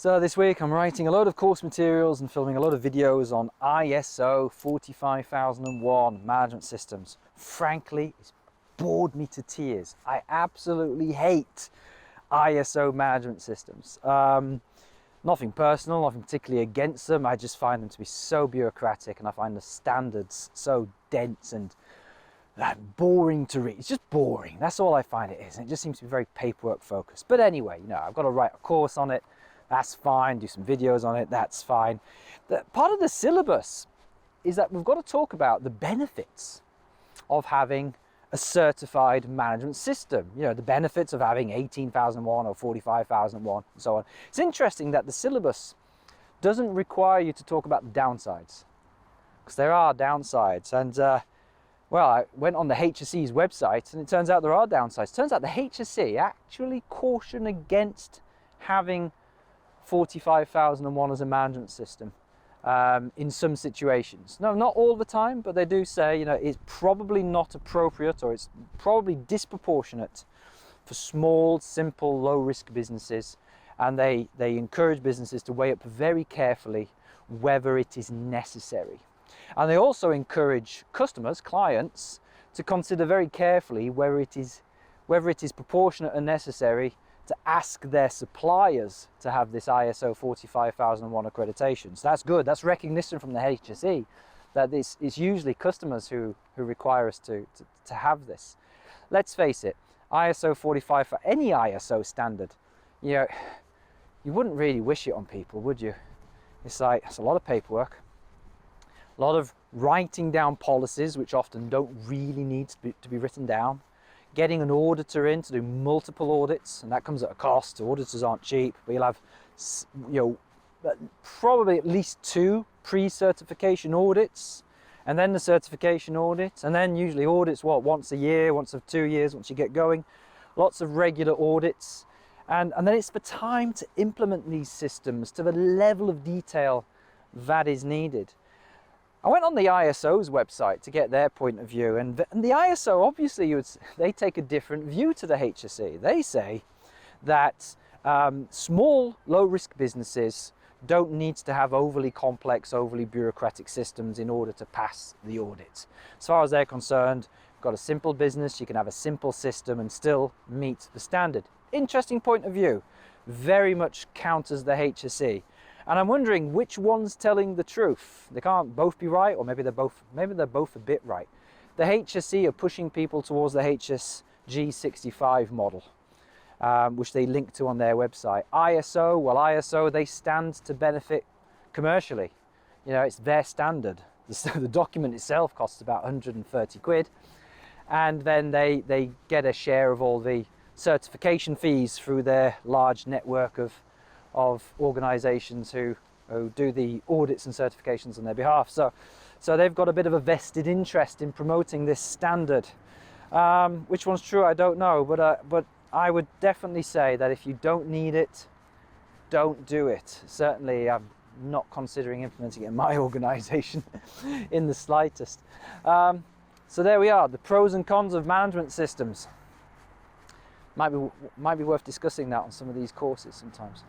So this week I'm writing a load of course materials and filming a lot of videos on ISO 45001 management systems. Frankly, it's bored me to tears. I absolutely hate ISO management systems. Nothing personal, nothing particularly against them. I just find them to be so bureaucratic, and I find the standards so dense and boring to read. It's just boring. That's all I find it is. And it just seems to be very paperwork focused. But anyway, you know, I've got to write a course on it. That's fine. Do some videos on it. That's fine. Part of the syllabus is that we've got to talk about the benefits of having a certified management system. You know, the benefits of having 18,001 or 45,001 and so on. It's interesting that the syllabus doesn't require you to talk about the downsides, because there are downsides. And well, I went on the HSE's website and it turns out there are downsides. It turns out the HSE actually caution against having 45,001 as a management system in some situations. No, not all the time, but they do say, you know, it's probably not appropriate, or it's probably disproportionate for small, simple, low-risk businesses, and they encourage businesses to weigh up very carefully whether it is necessary. And they also encourage customers, clients, to consider very carefully whether it is proportionate and necessary to ask their suppliers to have this ISO 45001 accreditation. So that's good. That's recognition from the HSE that this is usually customers who require us to have this. Let's face it, ISO 45 for any ISO standard, you know, you wouldn't really wish it on people, would you? It's like, it's a lot of paperwork, a lot of writing down policies which often don't really need to be written down, getting an auditor in to do multiple audits, and that comes at a cost. Auditors aren't cheap, but you'll have, you know, probably at least 2 pre-certification audits, and then the certification audit, and then usually audits, what, once a year, once of 2 years, once you get going. Lots of regular audits, and then it's the time to implement these systems to the level of detail that is needed. I went on the ISO's website to get their point of view, and the ISO, obviously, they take a different view to the HSE. They say that small, low-risk businesses don't need to have overly complex, overly bureaucratic systems in order to pass the audit. As far as they're concerned, you've got a simple business, you can have a simple system and still meet the standard. Interesting point of view. Very much counters the HSE. And I'm wondering which one's telling the truth. They can't both be right, or maybe they're both a bit right. The HSE are pushing people towards the HSG 65 model, which they link to on their website. ISO, well, ISO, they stand to benefit commercially. You know, it's their standard. The document itself costs about 130 quid, and then they get a share of all the certification fees through their large network of organisations who do the audits and certifications on their behalf. So they've got a bit of a vested interest in promoting this standard. Which one's true, I don't know, but I would definitely say that if you don't need it, don't do it. Certainly, I'm not considering implementing it in my organisation in the slightest. So there we are, the pros and cons of management systems. Might be worth discussing that on some of these courses sometimes.